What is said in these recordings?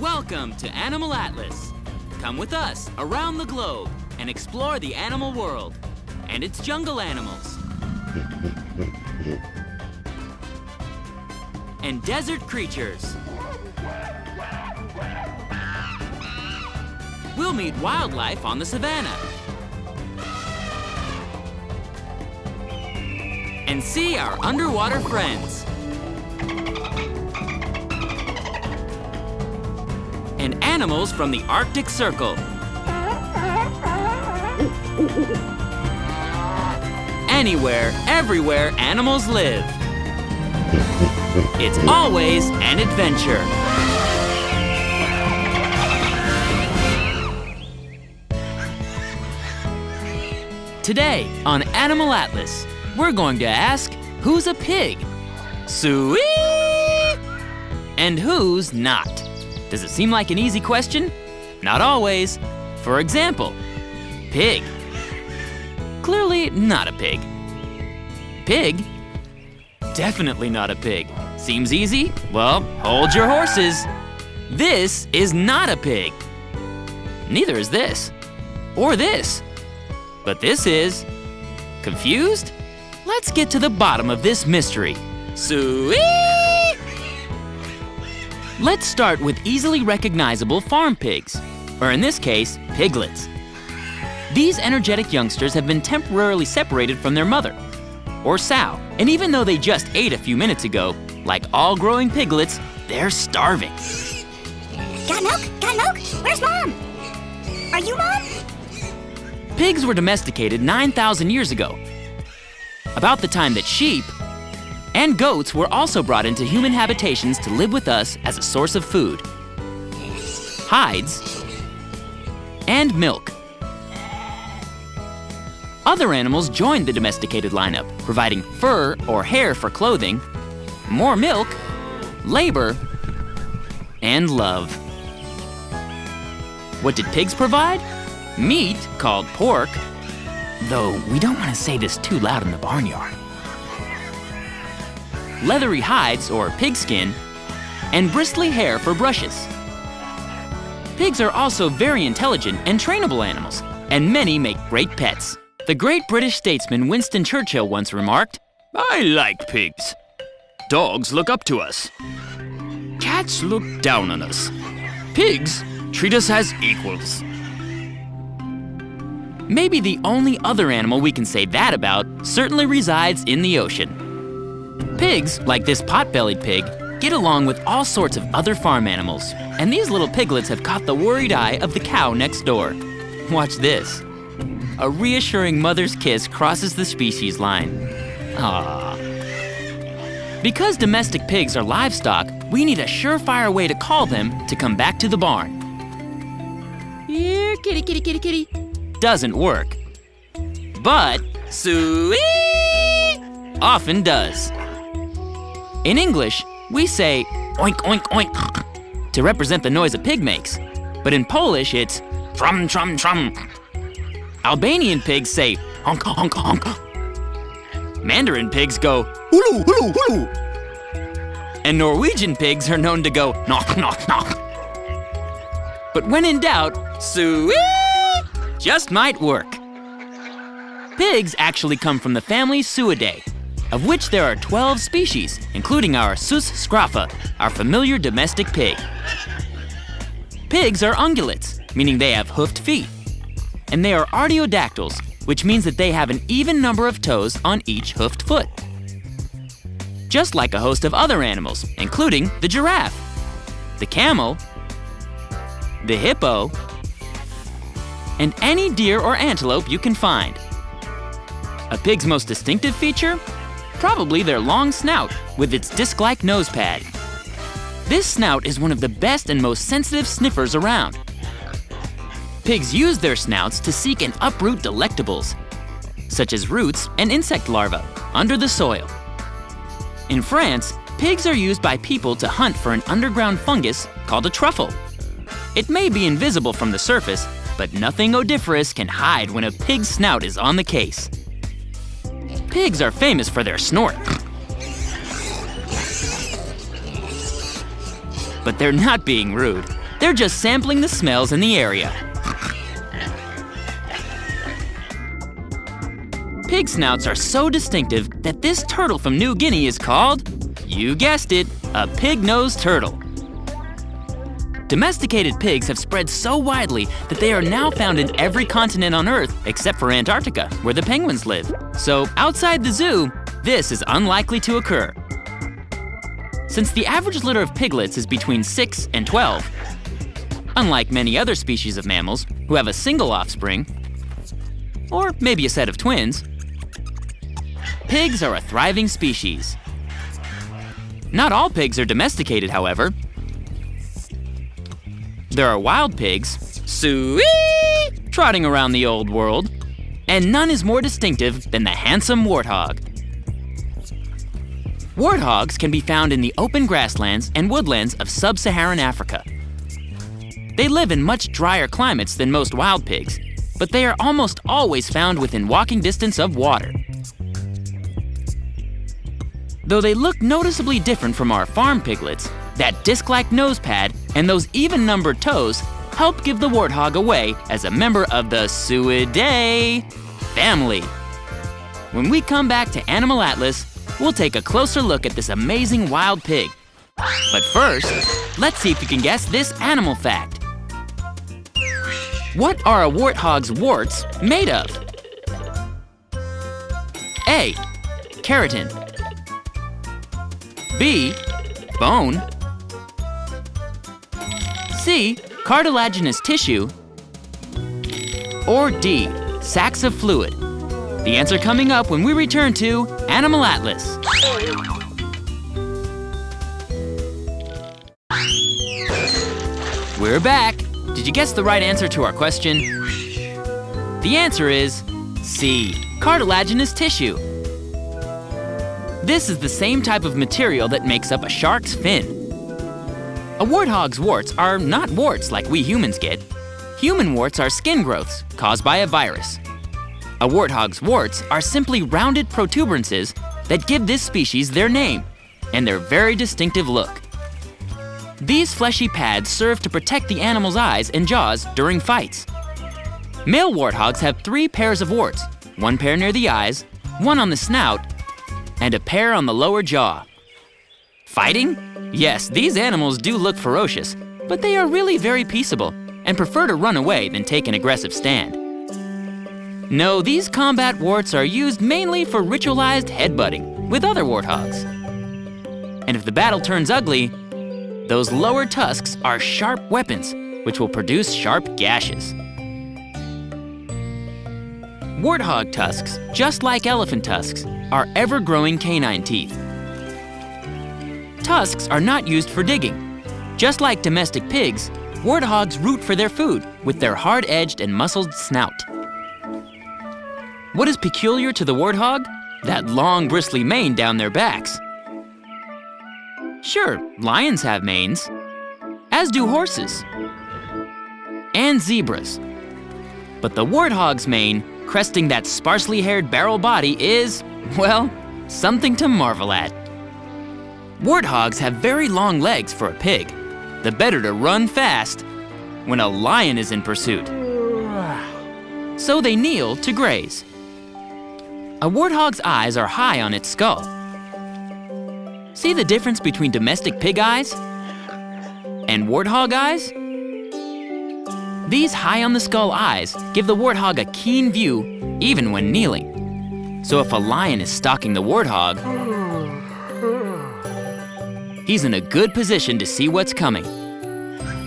Welcome to Animal Atlas. Come with us around the globe and explore the animal world and its jungle animals and desert creatures. We'll meet wildlife on the savannah and see our underwater friends and animals from the Arctic Circle. Anywhere, everywhere animals live. It's always an adventure. Today on Animal Atlas, we're going to ask, who's a pig? Sweet! And who's not? Does it seem like an easy question? Not always. For example, pig. Clearly not a pig. Pig? Definitely not a pig. Seems easy? Well, hold your horses. This is not a pig. Neither is this. Or this. But this is. Confused? Let's get to the bottom of this mystery. Sweet! Let's start with easily recognizable farm pigs, or in this case, piglets. These energetic youngsters have been temporarily separated from their mother, or sow, and even though they just ate a few minutes ago, like all growing piglets, they're starving. Got milk? Got milk? Where's Mom? Are you Mom? Pigs were domesticated 9,000 years ago, about the time that sheep and goats were also brought into human habitations to live with us as a source of food, hides, and milk. Other animals joined the domesticated lineup, providing fur or hair for clothing, more milk, labor, and love. What did pigs provide? Meat, called pork, though we don't want to say this too loud in the barnyard. Leathery hides, or pigskin, and bristly hair for brushes. Pigs are also very intelligent and trainable animals, and many make great pets. The great British statesman Winston Churchill once remarked, "I like pigs. Dogs look up to us. Cats look down on us. Pigs treat us as equals." Maybe the only other animal we can say that about certainly resides in the ocean. Pigs, like this pot-bellied pig, get along with all sorts of other farm animals, and these little piglets have caught the worried eye of the cow next door. Watch this. A reassuring mother's kiss crosses the species line. Aww. Because domestic pigs are livestock, we need a surefire way to call them to come back to the barn. Here, kitty, kitty, kitty, kitty. Doesn't work. But sweet often does. In English, we say oink, oink, oink to represent the noise a pig makes. But in Polish, it's trum, trum, trum. Albanian pigs say honk, honk, honk. Mandarin pigs go hulu, hulu, hulu. And Norwegian pigs are known to go knock, knock, knock. But when in doubt, sweet just might work. Pigs actually come from the family Suidae, of which there are 12 species, including our Sus scrofa, our familiar domestic pig. Pigs are ungulates, meaning they have hoofed feet. And they are artiodactyls, which means that they have an even number of toes on each hoofed foot. Just like a host of other animals, including the giraffe, the camel, the hippo, and any deer or antelope you can find. A pig's most distinctive feature? Probably their long snout with its disc-like nose pad. This snout is one of the best and most sensitive sniffers around. Pigs use their snouts to seek and uproot delectables, such as roots and insect larvae, under the soil. In France, pigs are used by people to hunt for an underground fungus called a truffle. It may be invisible from the surface, but nothing odoriferous can hide when a pig's snout is on the case. Pigs are famous for their snort. But they're not being rude. They're just sampling the smells in the area. Pig snouts are so distinctive that this turtle from New Guinea is called, you guessed it, a pig-nosed turtle. Domesticated pigs have spread so widely that they are now found in every continent on Earth except for Antarctica, where the penguins live. So outside the zoo, this is unlikely to occur. Since the average litter of piglets is between 6 and 12, unlike many other species of mammals who have a single offspring, or maybe a set of twins, pigs are a thriving species. Not all pigs are domesticated, however. There are wild pigs, trotting around the old world, and none is more distinctive than the handsome warthog. Warthogs can be found in the open grasslands and woodlands of sub-Saharan Africa. They live in much drier climates than most wild pigs, but they are almost always found within walking distance of water. Though they look noticeably different from our farm piglets, that disc-like nose pad and those even-numbered toes help give the warthog away as a member of the Suidae family. When we come back to Animal Atlas, we'll take a closer look at this amazing wild pig. But first, let's see if you can guess this animal fact. What are a warthog's warts made of? A. Keratin. B. Bone. C. Cartilaginous tissue. Or D. Sacs of fluid. The answer coming up when we return to Animal Atlas. We're back. Did you guess the right answer to our question? The answer is C. Cartilaginous tissue. This is the same type of material that makes up a shark's fin. A warthog's warts are not warts like we humans get. Human warts are skin growths caused by a virus. A warthog's warts are simply rounded protuberances that give this species their name and their very distinctive look. These fleshy pads serve to protect the animal's eyes and jaws during fights. Male warthogs have 3 pairs of warts, 1 pair near the eyes, 1 on the snout, and a pair on the lower jaw. Fighting? Yes, these animals do look ferocious, but they are really very peaceable and prefer to run away than take an aggressive stand. No, these combat warts are used mainly for ritualized headbutting with other warthogs. And if the battle turns ugly, those lower tusks are sharp weapons, which will produce sharp gashes. Warthog tusks, just like elephant tusks, are ever-growing canine teeth. Tusks are not used for digging. Just like domestic pigs, warthogs root for their food with their hard-edged and muscled snout. What is peculiar to the warthog? That long, bristly mane down their backs. Sure, lions have manes, as do horses, and zebras. But the warthog's mane, cresting that sparsely haired barrel body is, well, something to marvel at. Warthogs have very long legs for a pig, the better to run fast when a lion is in pursuit. So they kneel to graze. A warthog's eyes are high on its skull. See the difference between domestic pig eyes and warthog eyes? These high on the skull eyes give the warthog a keen view even when kneeling. So if a lion is stalking the warthog, he's in a good position to see what's coming.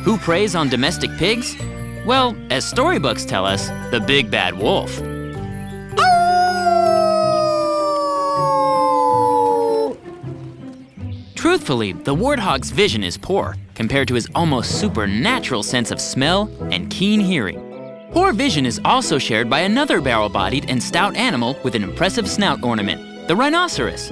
Who preys on domestic pigs? Well, as storybooks tell us, the big bad wolf. Truthfully, the warthog's vision is poor compared to his almost supernatural sense of smell and keen hearing. Poor vision is also shared by another barrel-bodied and stout animal with an impressive snout ornament, the rhinoceros.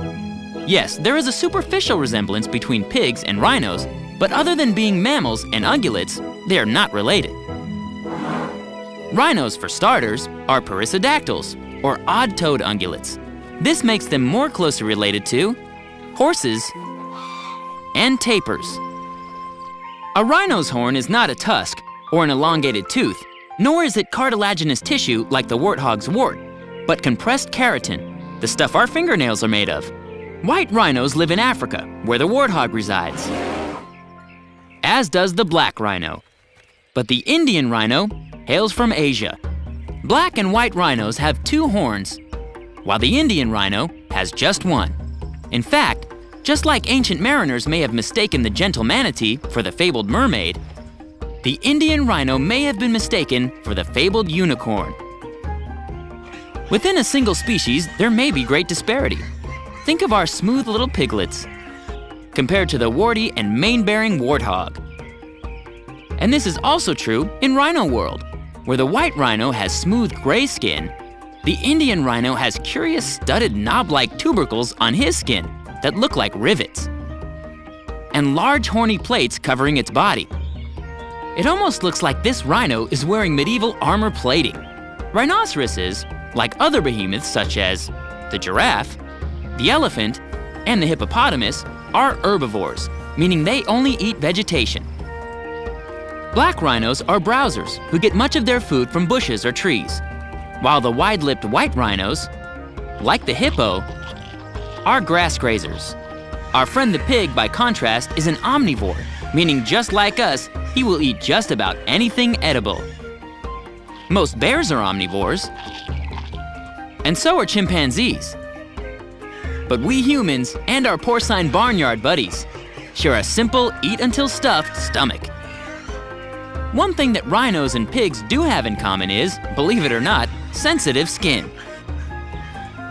Yes, there is a superficial resemblance between pigs and rhinos, but other than being mammals and ungulates, they are not related. Rhinos, for starters, are perissodactyls, or odd-toed ungulates. This makes them more closely related to horses and tapirs. A rhino's horn is not a tusk or an elongated tooth, nor is it cartilaginous tissue like the warthog's wart, but compressed keratin, the stuff our fingernails are made of. White rhinos live in Africa, where the warthog resides, as does the black rhino. But the Indian rhino hails from Asia. Black and white rhinos have 2 horns, while the Indian rhino has just 1. In fact, just like ancient mariners may have mistaken the gentle manatee for the fabled mermaid, the Indian rhino may have been mistaken for the fabled unicorn. Within a single species, there may be great disparity. Think of our smooth little piglets compared to the warty and mane-bearing warthog. And this is also true in rhino world, where the white rhino has smooth gray skin. The Indian rhino has curious studded knob-like tubercles on his skin that look like rivets, and large horny plates covering its body. It almost looks like this rhino is wearing medieval armor plating. Rhinoceroses, like other behemoths such as the giraffe, the elephant, and the hippopotamus, are herbivores, meaning they only eat vegetation. Black rhinos are browsers who get much of their food from bushes or trees, while the wide-lipped white rhinos, like the hippo, are grass grazers. Our friend the pig, by contrast, is an omnivore, meaning just like us, he will eat just about anything edible. Most bears are omnivores, and so are chimpanzees. But we humans and our porcine barnyard buddies share a simple eat-until-stuffed stomach. One thing that rhinos and pigs do have in common is, believe it or not, sensitive skin.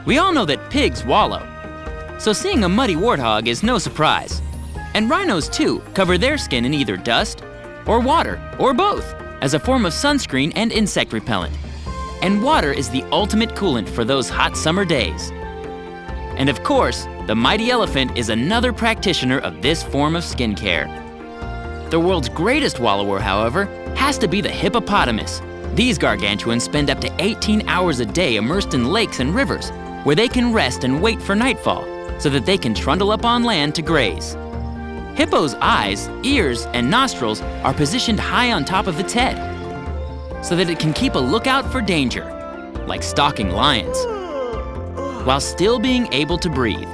We all know that pigs wallow, so seeing a muddy warthog is no surprise. And rhinos too cover their skin in either dust or water, or both, as a form of sunscreen and insect repellent. And water is the ultimate coolant for those hot summer days. And of course, the mighty elephant is another practitioner of this form of skincare. The world's greatest wallower, however, has to be the hippopotamus. These gargantuans spend up to 18 hours a day immersed in lakes and rivers, where they can rest and wait for nightfall so that they can trundle up on land to graze. Hippo's eyes, ears, and nostrils are positioned high on top of its head so that it can keep a lookout for danger, like stalking lions, while still being able to breathe.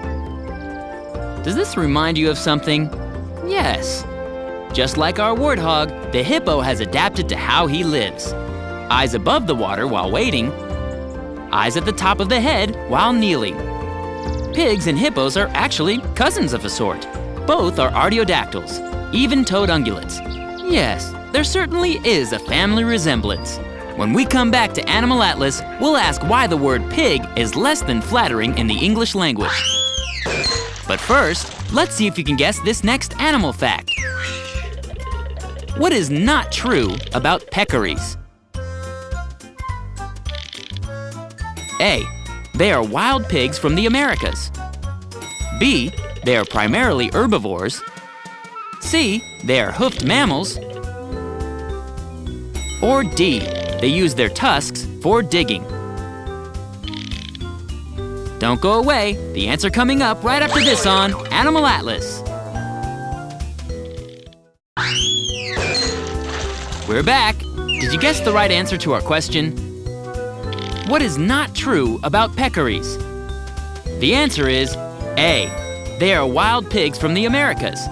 Does this remind you of something? Yes. Just like our warthog, the hippo has adapted to how he lives. Eyes above the water while wading, eyes at the top of the head while kneeling. Pigs and hippos are actually cousins of a sort. Both are artiodactyls, even-toed ungulates. Yes, there certainly is a family resemblance. When we come back to Animal Atlas, we'll ask why the word pig is less than flattering in the English language. But first, let's see if you can guess this next animal fact. What is not true about peccaries? A. They are wild pigs from the Americas. B. They are primarily herbivores. C. They are hoofed mammals. Or D. They use their tusks for digging. Don't go away. The answer coming up right after this on Animal Atlas. We're back. Did you guess the right answer to our question? What is not true about peccaries? The answer is A. They are wild pigs from the Americas.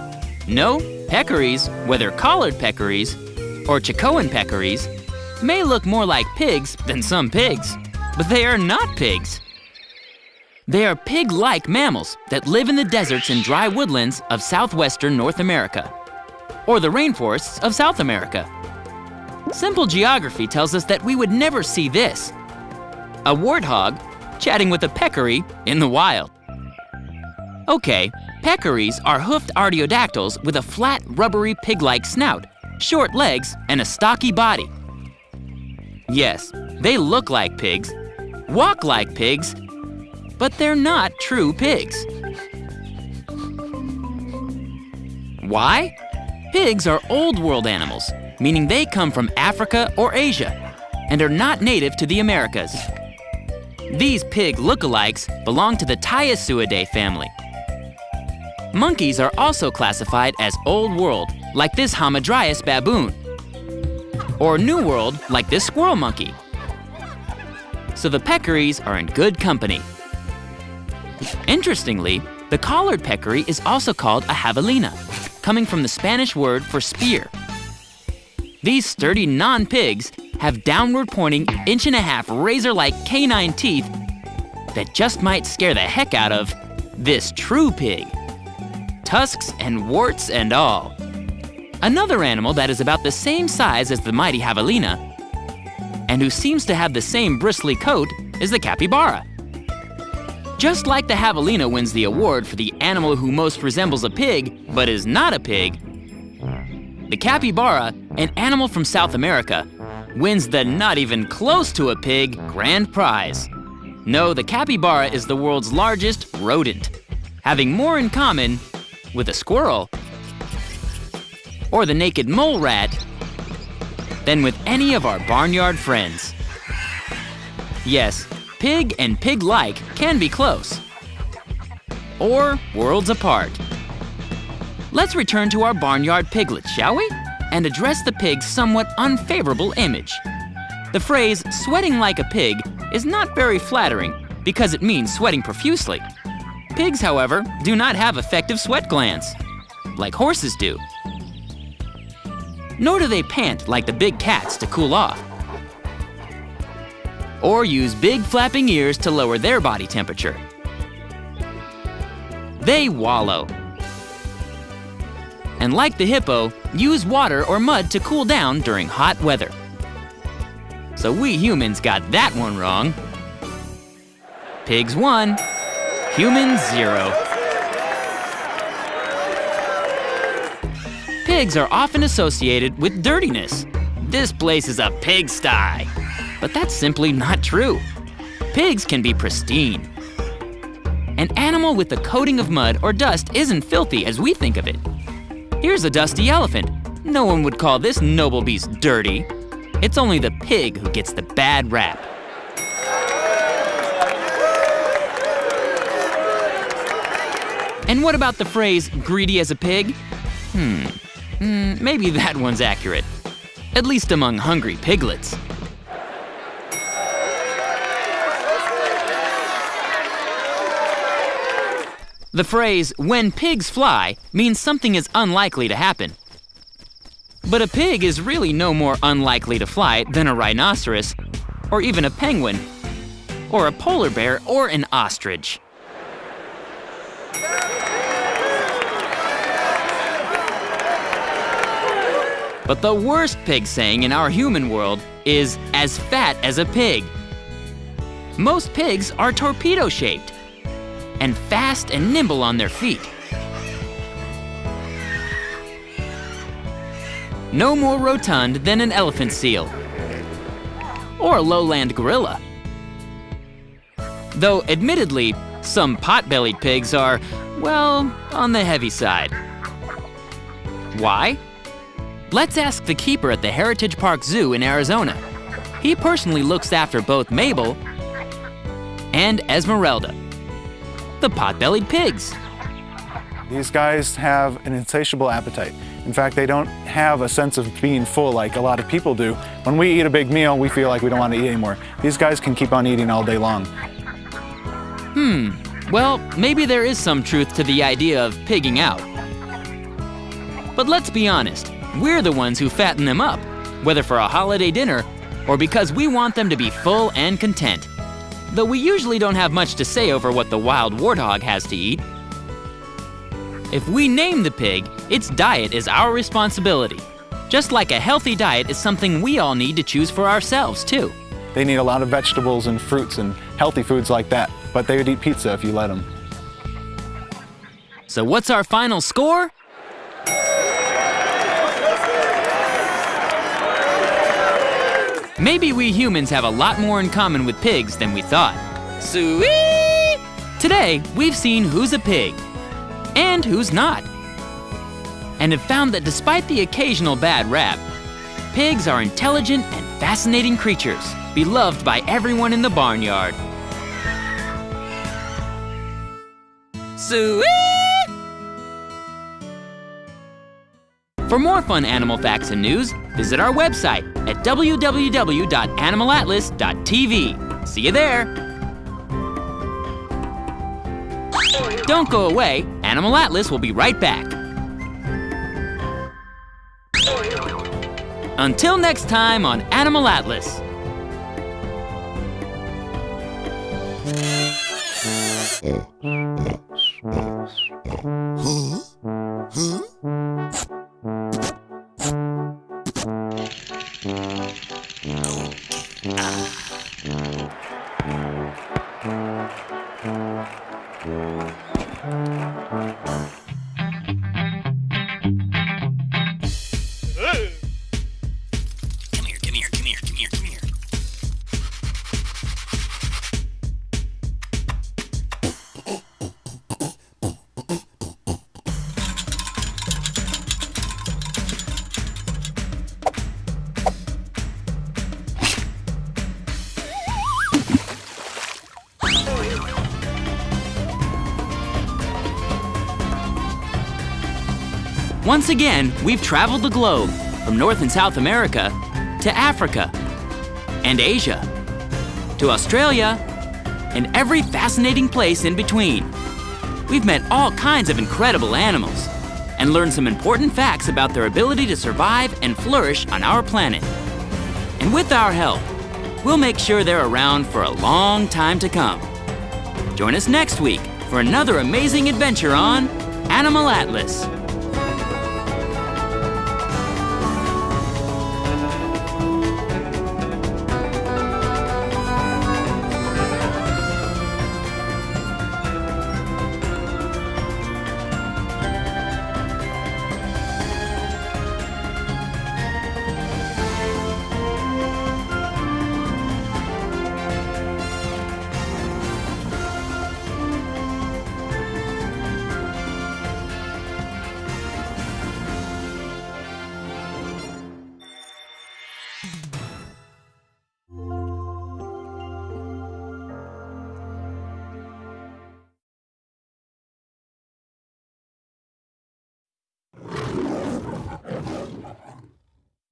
No, peccaries, whether collared peccaries or Chicoan peccaries, may look more like pigs than some pigs, but they are not pigs. They are pig-like mammals that live in the deserts and dry woodlands of southwestern North America, or the rainforests of South America. Simple geography tells us that we would never see this: a warthog chatting with a peccary in the wild. Okay, peccaries are hoofed artiodactyls with a flat, rubbery pig-like snout, short legs, and a stocky body. Yes, they look like pigs, walk like pigs, but they're not true pigs. Why? Pigs are old world animals, meaning they come from Africa or Asia and are not native to the Americas. These pig lookalikes belong to the Tayasuidae family. Monkeys are also classified as old world like this Hamadryas baboon. Or New World, like this squirrel monkey. So the peccaries are in good company. Interestingly, the collared peccary is also called a javelina, coming from the Spanish word for spear. These sturdy non-pigs have downward-pointing 1.5-inch razor-like canine teeth that just might scare the heck out of this true pig. Tusks and warts and all. Another animal that is about the same size as the mighty javelina and who seems to have the same bristly coat is the capybara. Just like the javelina wins the award for the animal who most resembles a pig but is not a pig, the capybara, an animal from South America, wins the not even close to a pig grand prize. No, the capybara is the world's largest rodent, having more in common with a squirrel or the naked mole rat than with any of our barnyard friends. Yes, pig and pig-like can be close, or worlds apart. Let's return to our barnyard piglets, shall we? And address the pig's somewhat unfavorable image. The phrase, sweating like a pig, is not very flattering because it means sweating profusely. Pigs, however, do not have effective sweat glands, like horses do. Nor do they pant like the big cats to cool off, or use big flapping ears to lower their body temperature. They wallow. And like the hippo, use water or mud to cool down during hot weather. So we humans got that one wrong. Pigs 1, humans 0. Pigs are often associated with dirtiness. This place is a pigsty. But that's simply not true. Pigs can be pristine. An animal with a coating of mud or dust isn't filthy as we think of it. Here's a dusty elephant. No one would call this noble beast dirty. It's only the pig who gets the bad rap. And what about the phrase, greedy as a pig? Maybe that one's accurate. At least among hungry piglets. The phrase, when pigs fly, means something is unlikely to happen. But a pig is really no more unlikely to fly than a rhinoceros, or even a penguin, or a polar bear, or an ostrich. But the worst pig saying in our human world is as fat as a pig. Most pigs are torpedo-shaped and fast and nimble on their feet. No more rotund than an elephant seal or a lowland gorilla. Though admittedly, some pot-bellied pigs are, well, on the heavy side. Why? Let's ask the keeper at the Heritage Park Zoo in Arizona. He personally looks after both Mabel and Esmeralda, the pot-bellied pigs. These guys have an insatiable appetite. In fact, they don't have a sense of being full like a lot of people do. When we eat a big meal, we feel like we don't want to eat anymore. These guys can keep on eating all day long. Well, maybe there is some truth to the idea of pigging out. But let's be honest, we're the ones who fatten them up, whether for a holiday dinner or because we want them to be full and content. Though we usually don't have much to say over what the wild warthog has to eat. If we name the pig, its diet is our responsibility. Just like a healthy diet is something we all need to choose for ourselves, too. They need a lot of vegetables and fruits and healthy foods like that, but they would eat pizza if you let them. So what's our final score? Maybe we humans have a lot more in common with pigs than we thought. Sweet! Today, we've seen who's a pig and who's not, and have found that despite the occasional bad rap, pigs are intelligent and fascinating creatures, beloved by everyone in the barnyard. Sweet! For more fun animal facts and news, visit our website at www.animalatlas.tv. See you there! Don't go away, Animal Atlas will be right back. Until next time on Animal Atlas. Once again, we've traveled the globe, from North and South America to Africa and Asia to Australia and every fascinating place in between. We've met all kinds of incredible animals and learned some important facts about their ability to survive and flourish on our planet. And with our help, we'll make sure they're around for a long time to come. Join us next week for another amazing adventure on Animal Atlas.